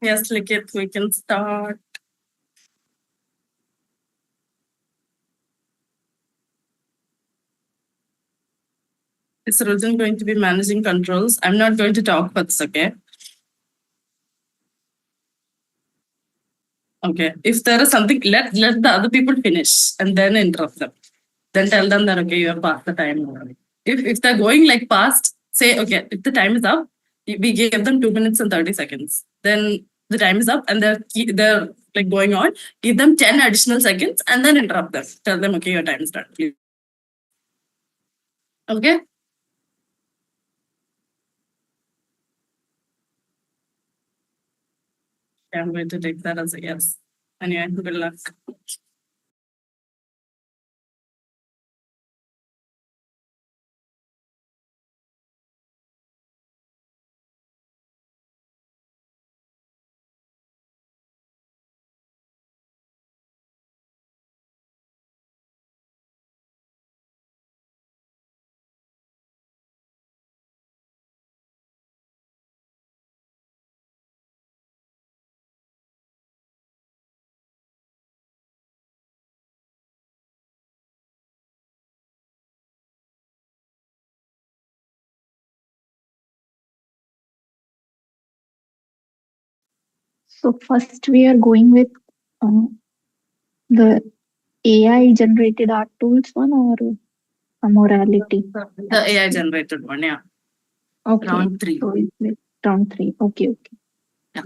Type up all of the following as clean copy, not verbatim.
Yes, Likit, we can start. Is Rujan going to be managing controls? I'm not going to talk first, okay? Okay. If there is something, let the other people finish and then interrupt them. Then tell them that okay, you have passed the time already. If they're going like past, say okay, if the time is up, we give them 2 minutes and 30 seconds. Then the time is up and they're like going on. Give them 10 additional seconds and then interrupt them. Tell them okay, your time is done. Please. Okay. I'm going to take that as a yes. Anyway, good luck. So first we are going with the AI generated art tools one or a morality. The AI generated one, yeah. Okay. Round 3. So it's with round 3. Okay, okay. Yeah.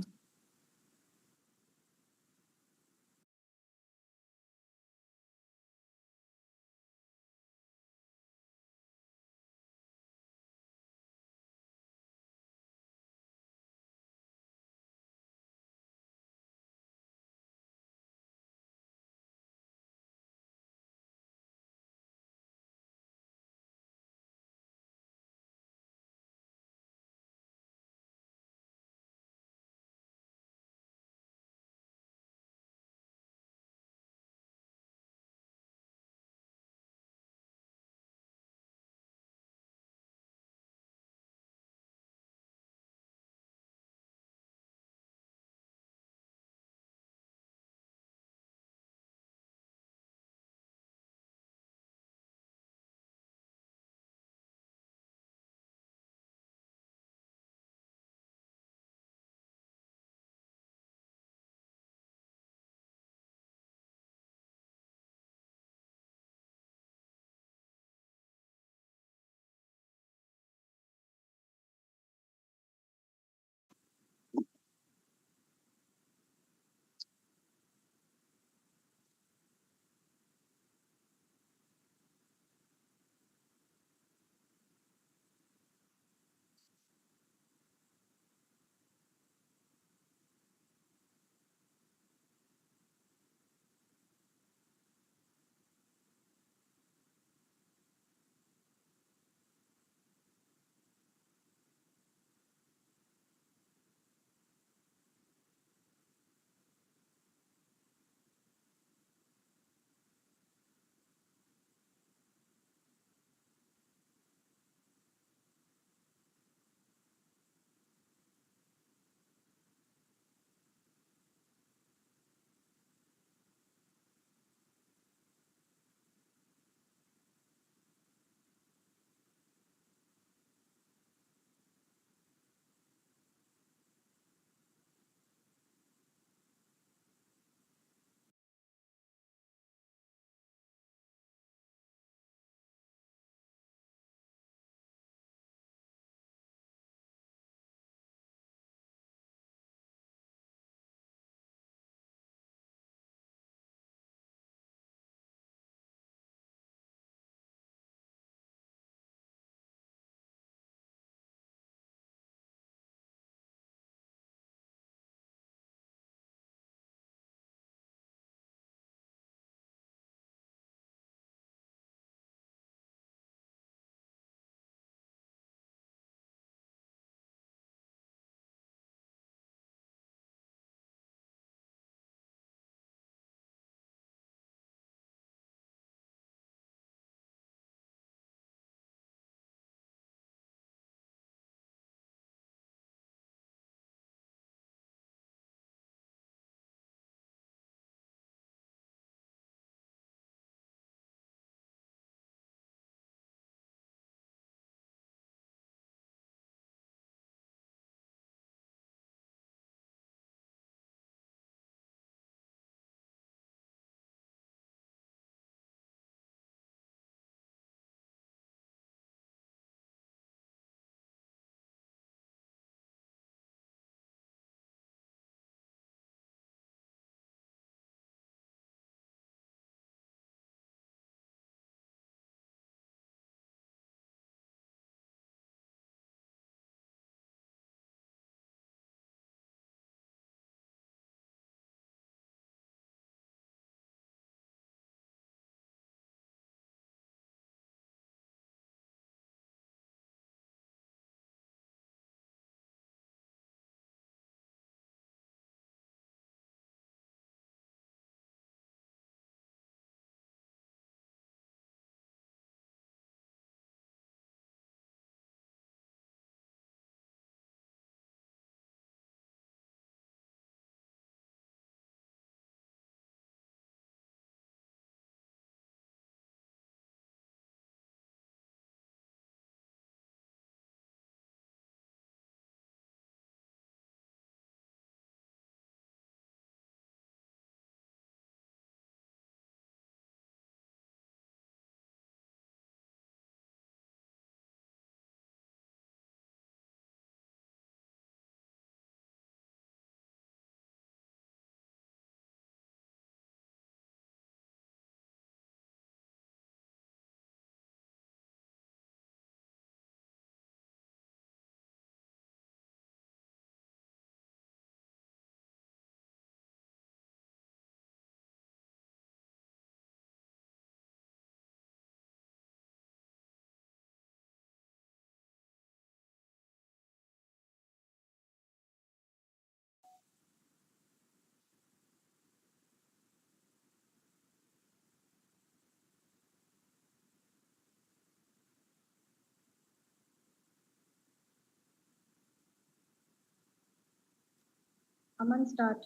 Aman, start.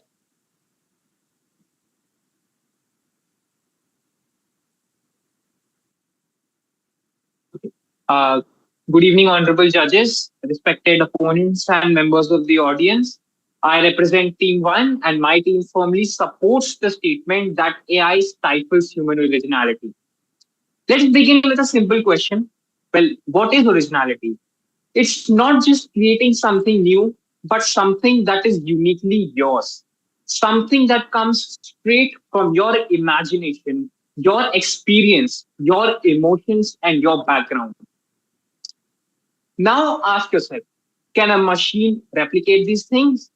Uh, Good evening, honorable judges, respected opponents, and members of the audience. I represent Team One, and my team firmly supports the statement that AI stifles human originality. Let's begin with a simple question. Well, what is originality? It's not just creating something new, but something that is uniquely yours. Something that comes straight from your imagination, your experience, your emotions, and your background. Now ask yourself, can a machine replicate these things?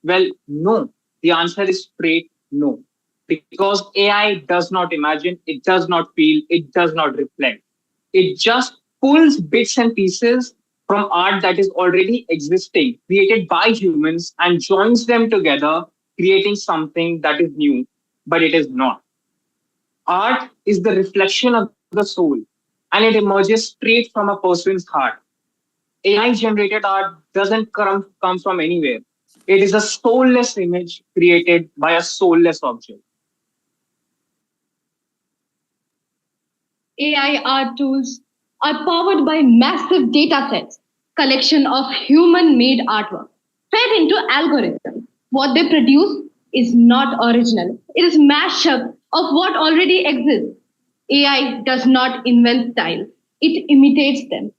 Well, no. The answer is straight no. Because AI does not imagine, it does not feel, it does not reflect. It just pulls bits and pieces from art that is already existing, created by humans, and joins them together, creating something that is new, but it is not. Art is the reflection of the soul, and it emerges straight from a person's heart. AI generated art doesn't come from anywhere. It is a soulless image created by a soulless object. AI art tools are powered by massive data sets, collection of human-made artwork, fed into algorithms. What they produce is not original. It is mashup of what already exists. AI does not invent style. It imitates them.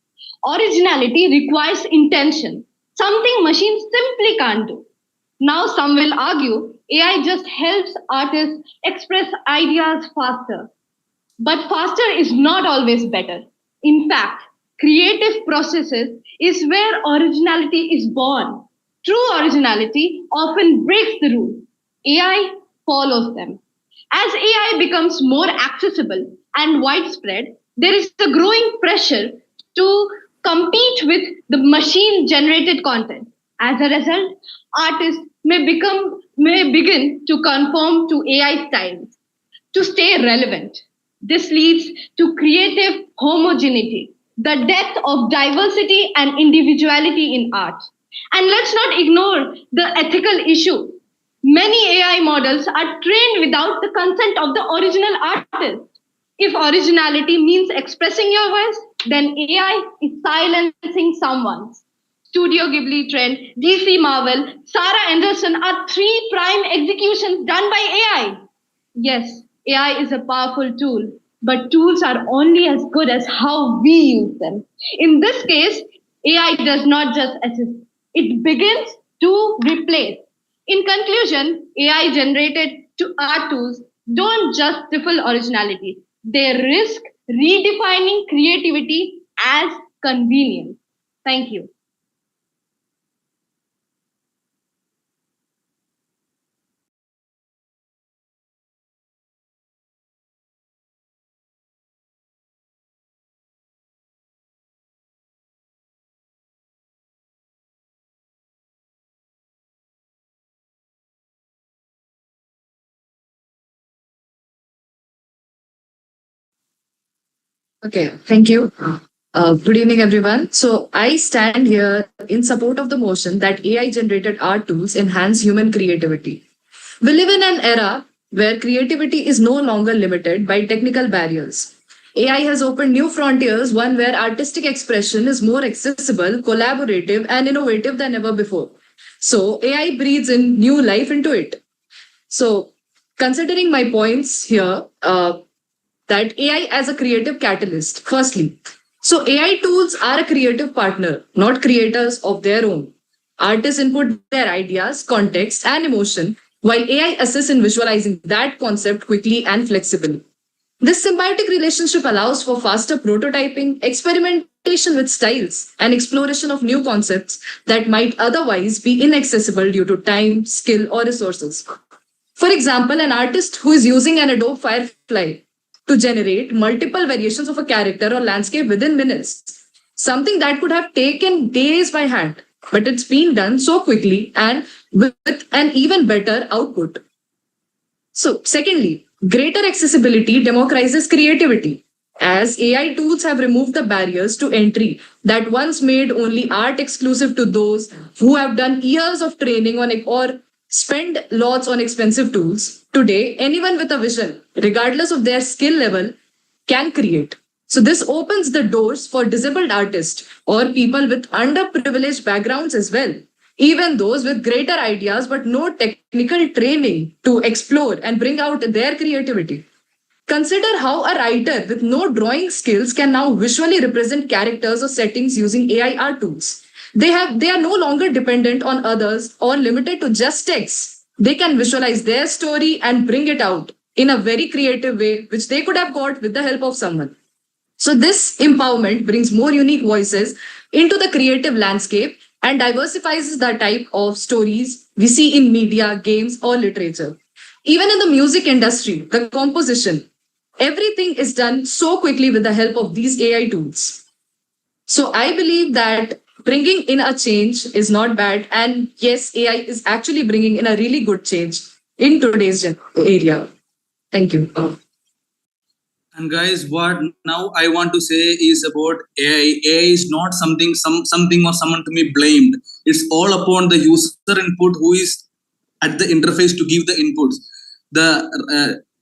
Originality requires intention, something machines simply can't do. Now, some will argue AI just helps artists express ideas faster. But faster is not always better. In fact, creative processes is where originality is born. True originality often breaks the rules. AI follows them. As AI becomes more accessible and widespread, there is a growing pressure to compete with the machine generated content. As a result, artists may begin to conform to AI styles to stay relevant. This leads to creative homogeneity, the depth of diversity and individuality in art. And let's not ignore the ethical issue. Many AI models are trained without the consent of the original artist. If originality means expressing your voice, then AI is silencing someone. Studio Ghibli trend, DC Marvel, Sarah Anderson are three prime executions done by AI. Yes, AI is a powerful tool, but tools are only as good as how we use them. In this case, AI does not just assist, it begins to replace. In conclusion, AI generated to art tools don't just stifle originality, they risk redefining creativity as convenience. Thank you. Okay, thank you. Good evening, everyone. So, I stand here in support of the motion that AI generated art tools enhance human creativity. We live in an era where creativity is no longer limited by technical barriers. AI has opened new frontiers, one where artistic expression is more accessible, collaborative, and innovative than ever before. So, AI breathes in new life into it. So, considering my points here, that AI as a creative catalyst. Firstly, so AI tools are a creative partner, not creators of their own. Artists input their ideas, context, and emotion, while AI assists in visualizing that concept quickly and flexibly. This symbiotic relationship allows for faster prototyping, experimentation with styles, and exploration of new concepts that might otherwise be inaccessible due to time, skill, or resources. For example, an artist who is using an Adobe Firefly to generate multiple variations of a character or landscape within minutes, something that could have taken days by hand, but it's been done so quickly and with an even better output. So, secondly, greater accessibility democratizes creativity. As AI tools have removed the barriers to entry that once made only art exclusive to those who have done years of training on it or spend lots on expensive tools. Today, anyone with a vision, regardless of their skill level, can create. So this opens the doors for disabled artists or people with underprivileged backgrounds as well. Even those with greater ideas but no technical training to explore and bring out their creativity. Consider how a writer with no drawing skills can now visually represent characters or settings using AI art tools. They are no longer dependent on others or limited to just text. They can visualize their story and bring it out in a very creative way, which they could have got with the help of someone. So this empowerment brings more unique voices into the creative landscape and diversifies the type of stories we see in media, games, or literature. Even in the music industry, the composition, everything is done so quickly with the help of these AI tools. So I believe that bringing in a change is not bad. And yes, AI is actually bringing in a really good change in today's area. Thank you. And guys, what now I want to say is about AI. AI is not something or someone to be blamed. It's all upon the user input who is at the interface to give the inputs.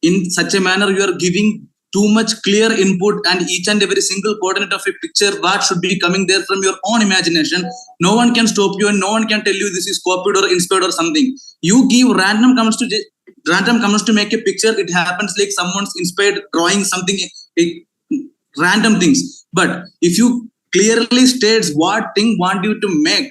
In such a manner you are giving too much clear input, and each and every single coordinate of a picture what should be coming there from your own imagination. No one can stop you and no one can tell you this is copied or inspired or something. You give random comments to make a picture. It happens like someone's inspired drawing something, random things. But if you clearly states what thing want you to make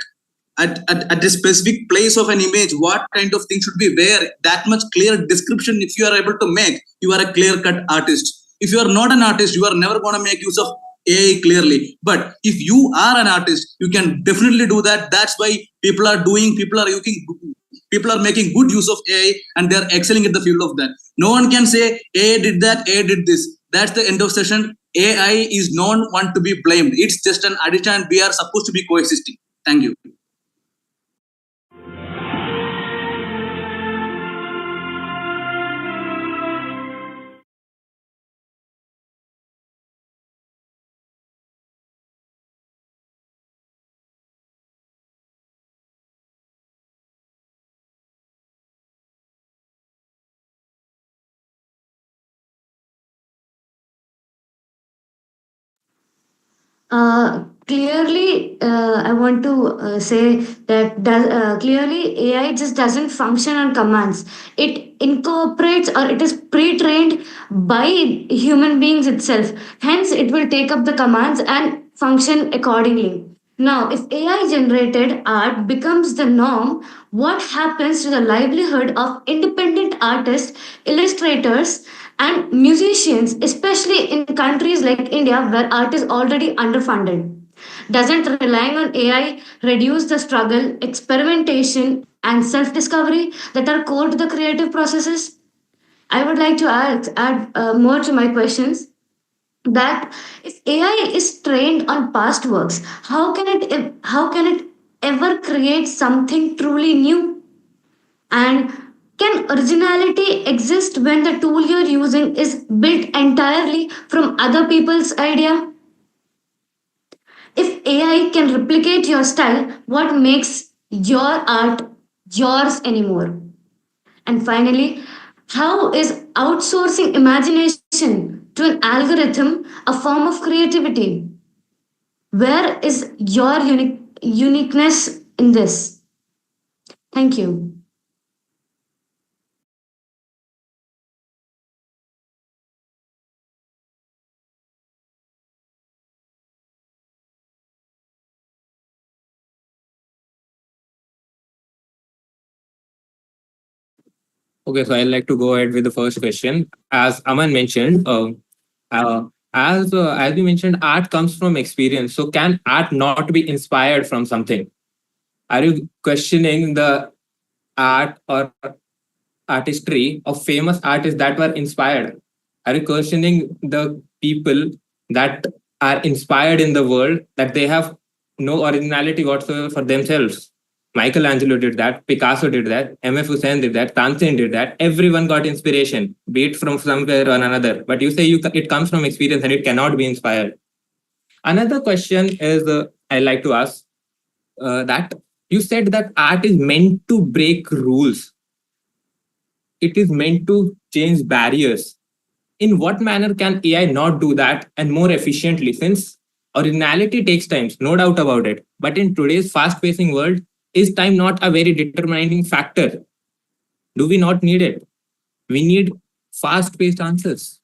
at a specific place of an image, what kind of thing should be where, that much clear description if you are able to make, you are a clear cut artist. If you are not an artist, you are never going to make use of AI clearly. But if you are an artist, you can definitely do that. That's why people are making good use of AI and they are excelling in the field of that. No one can say AI did that, AI did this. That's the end of session. AI is not one to be blamed. It's just an addition and we are supposed to be coexisting. Thank you. I want to say that clearly AI just doesn't function on commands. It incorporates or it is pre-trained by human beings itself. Hence, it will take up the commands and function accordingly. Now, if AI generated art becomes the norm, what happens to the livelihood of independent artists, illustrators, and musicians, especially in countries like India where art is already underfunded? Doesn't relying on AI reduce the struggle, experimentation, and self discovery that are core to the creative processes? I would like to add more to my questions that if AI is trained on past works, how can it ever create something truly new? And can originality exist when the tool you're using is built entirely from other people's idea? If AI can replicate your style, what makes your art yours anymore? And finally, how is outsourcing imagination to an algorithm a form of creativity? Where is your uniqueness in this? Thank you. Okay, so I'd like to go ahead with the first question. As Aman mentioned, uh, as you mentioned, art comes from experience. So can art not be inspired from something? Are you questioning the art or artistry of famous artists that were inspired? Are you questioning the people that are inspired in the world that they have no originality whatsoever for themselves? Michelangelo did that, Picasso did that, MF Hussain did that, Tansen did that. Everyone got inspiration, be it from somewhere or another. But you say it comes from experience and it cannot be inspired. Another question is I like to ask that You said that art is meant to break rules. It is meant to change barriers. In what manner can AI not do that and more efficiently? Since originality takes time, no doubt about it. But in today's fast pacing world, is time not a very determining factor? Do we not need it? We need fast paced answers.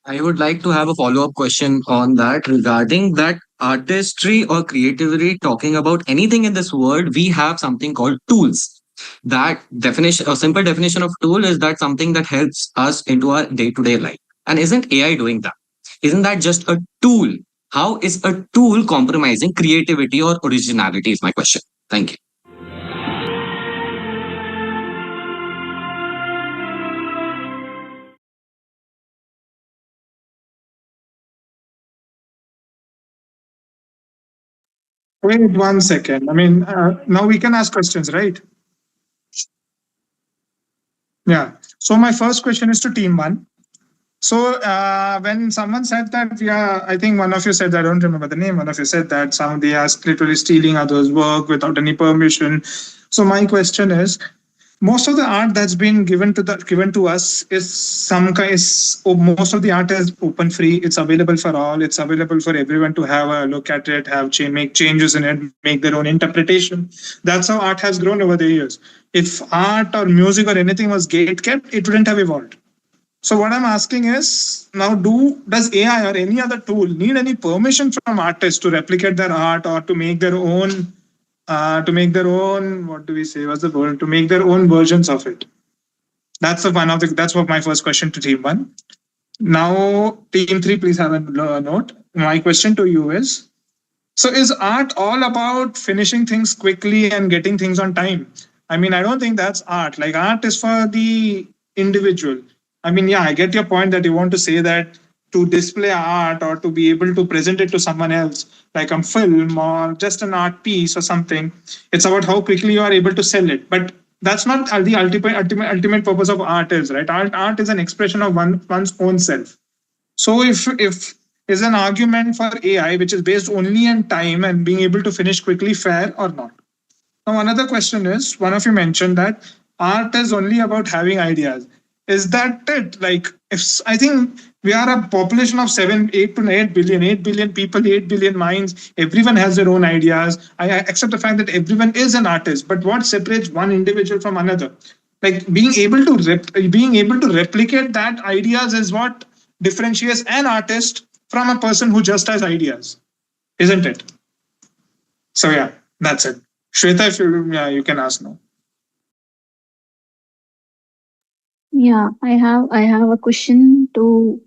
I would like to have a follow up question on that regarding that artistry or creativity, talking about anything in this world, we have something called tools. That definition, a simple definition of tool is that something that helps us into our day to day life. And isn't AI doing that? Isn't that just a tool? How is a tool compromising creativity or originality? Is my question. Thank you. Wait 1 second. I mean, now we can ask questions, right? Yeah. So my first question is to team one. So when someone said that we are, I think one of you said, I don't remember the name, one of you said that somebody is literally stealing others' work without any permission. So my question is, most of the art that's been given to us is most of the art is open free. It's available for all. It's available for everyone to have a look at it, make changes in it, make their own interpretation. That's how art has grown over the years. If art or music or anything was gate kept, it wouldn't have evolved. So what I'm asking is now, does AI or any other tool need any permission from artists to replicate their art or to make their own what do we say, what's the word, to make their own versions of it? That's what my first question to team one. Now team three, please have a note. My question to you is, so is art all about finishing things quickly and getting things on time? I mean, I don't think that's art. Like, art is for the individual. I mean, yeah, I get your point that you want to say that to display art or to be able to present it to someone else, like a film or just an art piece or something, it's about how quickly you are able to sell it. But that's not the ultimate purpose of art is, right? Art is an expression of one's own self. So if is an argument for AI which is based only on time and being able to finish quickly fair or not? Now another question is, one of you mentioned that art is only about having ideas. Is that it? Like, if I think we are a population of 8 billion people, 8 billion minds. Everyone has their own ideas. I accept the fact that everyone is an artist, but what separates one individual from another? Like, being able to replicate that ideas is what differentiates an artist from a person who just has ideas, isn't it? So yeah, that's it. Shweta, if you can ask now. Yeah, I have a question to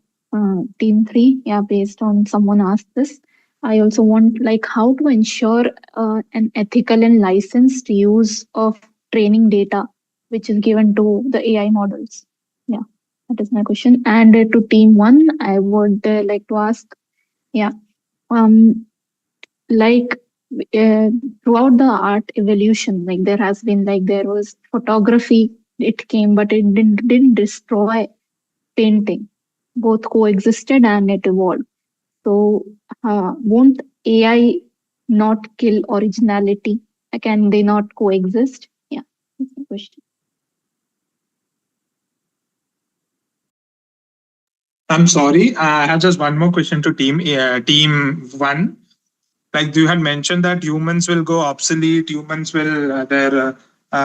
team three. Yeah, based on someone asked this. I also want, like, how to ensure an ethical and licensed use of training data which is given to the AI models. Yeah, that is my question. And to team one, I would like to ask, yeah, um, like uh, throughout the art evolution, like there was photography, it came, but it didn't destroy painting. Both coexisted and it evolved. So won't AI not kill originality? Can they not coexist? Yeah, that's the question. I'm sorry, I have just one more question to team one. Like, you had mentioned that humans will go obsolete, humans will their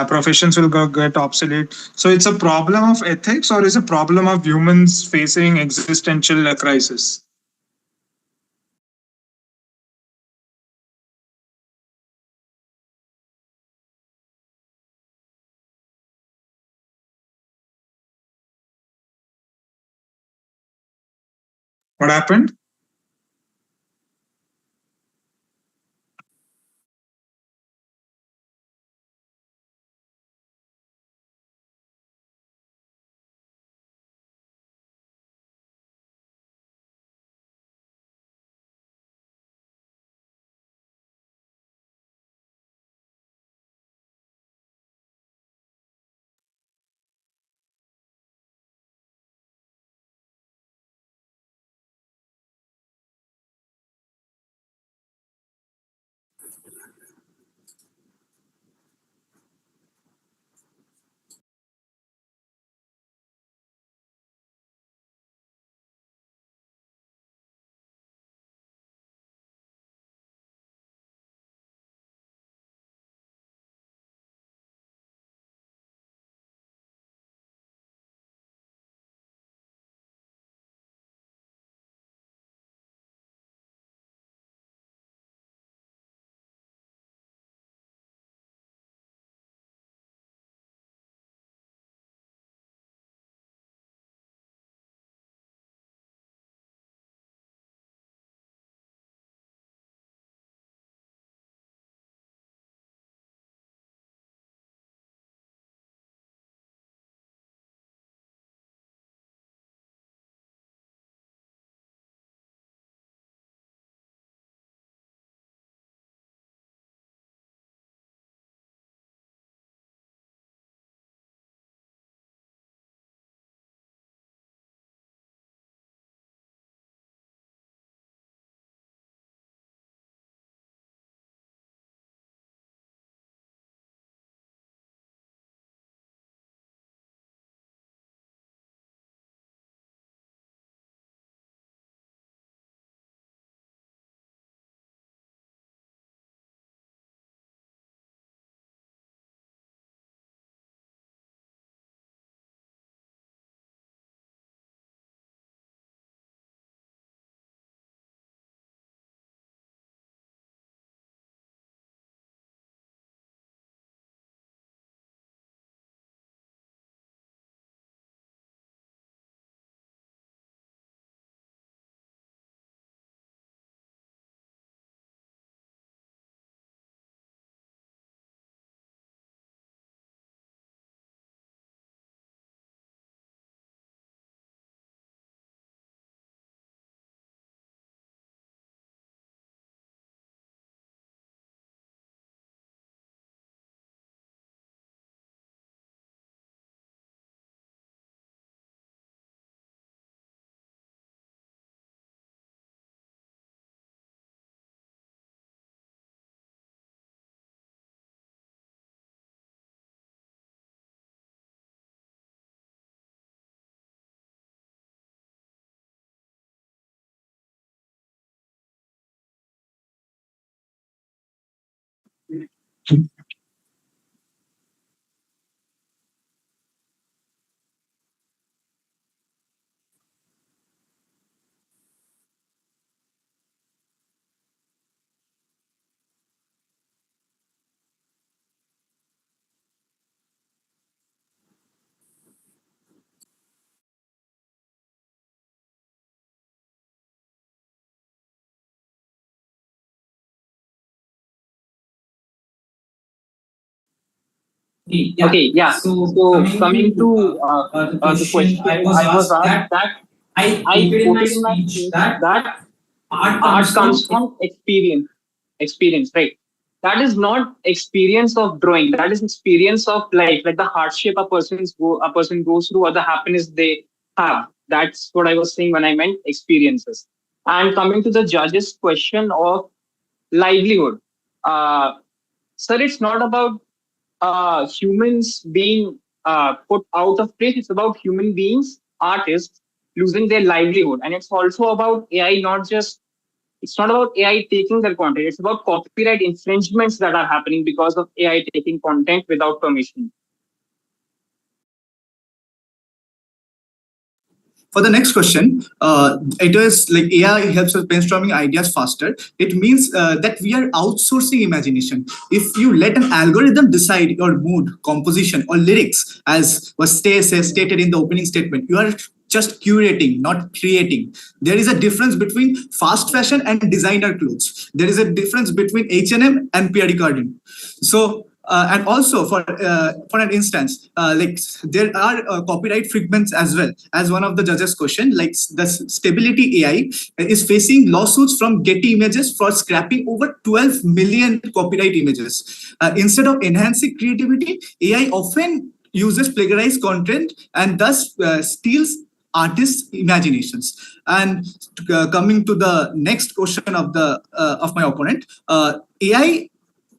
professions will get obsolete. So it's a problem of ethics, or is a problem of humans facing existential crisis? What happened? Okay, yeah. So coming to the question I was asked, that I quoted in my speech that art comes from experience, right? That is not experience of drawing. That is experience of life, like the hardship a person goes through, or the happiness they have. That's what I was saying when I meant experiences. And coming to the judge's question of livelihood, uh, sir, it's not about humans being put out of place. It's about human beings, artists, losing their livelihood. And it's also about AI, it's not about AI taking their content. It's about copyright infringements that are happening because of AI taking content without permission. For the next question, it is like AI helps us brainstorming ideas faster. It means that we are outsourcing imagination. If you let an algorithm decide your mood, composition, or lyrics, as was stated in the opening statement, you are just curating, not creating. There is a difference between fast fashion and designer clothes. There is a difference between H&M and Pierre Cardin. So and also for an instance, like there are copyright fragments as well. As one of the judges question, like the Stability AI is facing lawsuits from Getty Images for scrapping over 12 million copyright images. Instead of enhancing creativity, AI often uses plagiarized content and thus steals artists' imaginations. And coming to the next question of my opponent, AI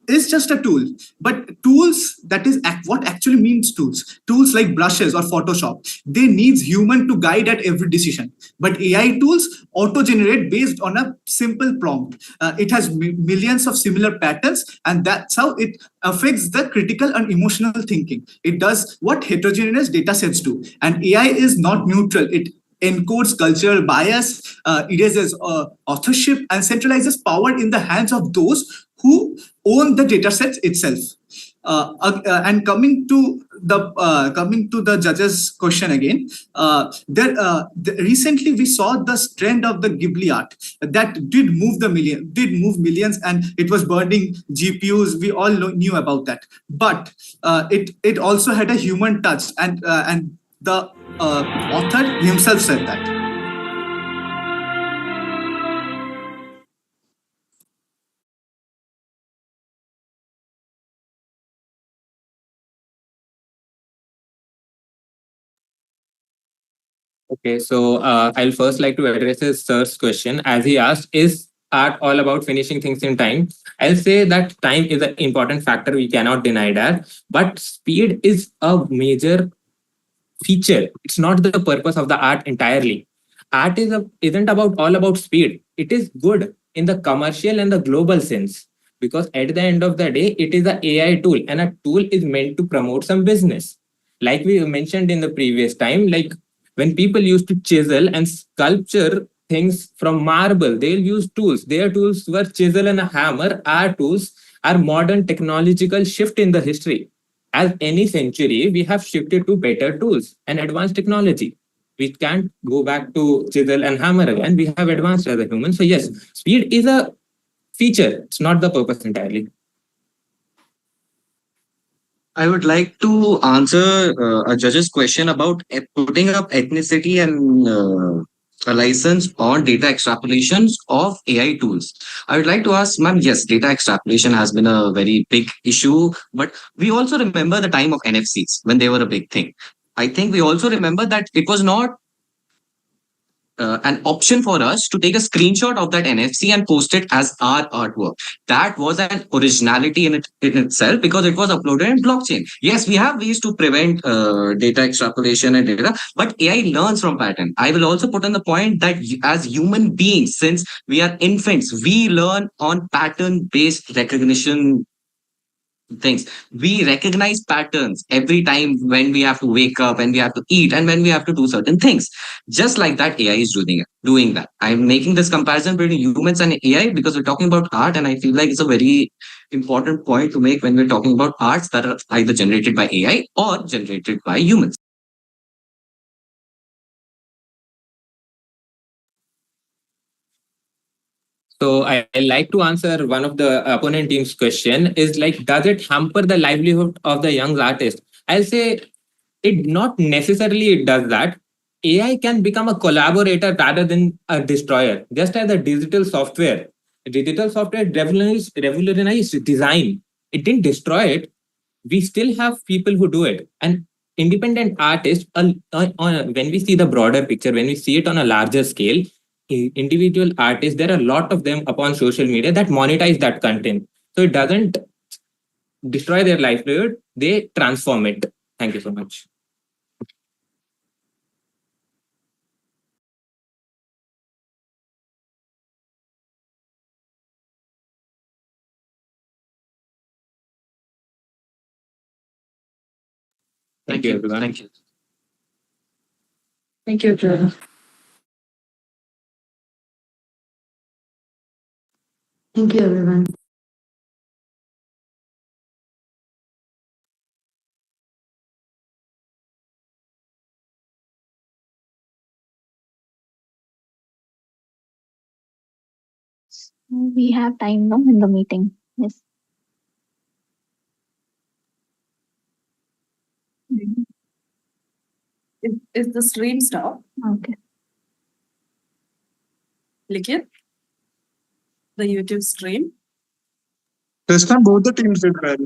is just a tool, but tools, that is what actually means tools like brushes or Photoshop, they needs human to guide at every decision. But AI tools auto generate based on a simple prompt. It has millions of similar patterns, and that's how it affects the critical and emotional thinking. It does what heterogeneous data sets do. And AI is not neutral. It encodes cultural bias, erases authorship, and centralizes power in the hands of those who own the data sets itself. And coming to the judges' question again, recently we saw the trend of the Ghibli art that did move millions, and it was burning GPUs. We all knew about that, but it also had a human touch, and the author himself said that. Okay, so I'll first like to address his sir's question. As he asked, is art all about finishing things in time? I'll say that time is an important factor. We cannot deny that. But speed is a major feature. It's not the purpose of the art entirely. Art isn't about all about speed. It is good in the commercial and the global sense, because at the end of the day, it is an AI tool, and a tool is meant to promote some business. Like we mentioned in the previous time, like when people used to chisel and sculpture things from marble, they'll use tools. Their tools were chisel and a hammer. Our tools are modern technological shift in the history. As any century, we have shifted to better tools and advanced technology. We can't go back to chisel and hammer again. We have advanced as a human. So yes, speed is a feature. It's not the purpose entirely. I would like to answer a judge's question about putting up ethnicity and a license on data extrapolations of AI tools. I would like to ask, ma'am, yes, data extrapolation has been a very big issue, but we also remember the time of NFCs when they were a big thing. I think we also remember that it was not an option for us to take a screenshot of that NFC and post it as our artwork. That was an originality in itself because it was uploaded in blockchain. Yes, we have ways to prevent data extrapolation and data, but AI learns from pattern. I will also put on the point that as human beings, since we are infants, we learn on pattern-based recognition things. We recognize patterns every time when we have to wake up, when we have to eat, and when we have to do certain things. Just like that, AI is doing that. I'm making this comparison between humans and AI because we're talking about art, and I feel like it's a very important point to make when we're talking about arts that are either generated by AI or generated by humans. So I like to answer one of the opponent team's question is like, does it hamper the livelihood of the young artist? I'll say it not necessarily it does that. AI can become a collaborator rather than a destroyer. Just as a digital software revolutionized design. It didn't destroy it. We still have people who do it. And independent artists, when we see the broader picture, when we see it on a larger scale, individual artists, there are a lot of them upon social media that monetize that content. So it doesn't destroy their livelihood, they transform it. Thank you so much. Thank you, everyone. Thank you. Thank you, Trevor. Thank you, everyone. We have time now in the meeting. Yes. Is the stream stop? Okay. Likit? The YouTube stream? This time both the teams did well.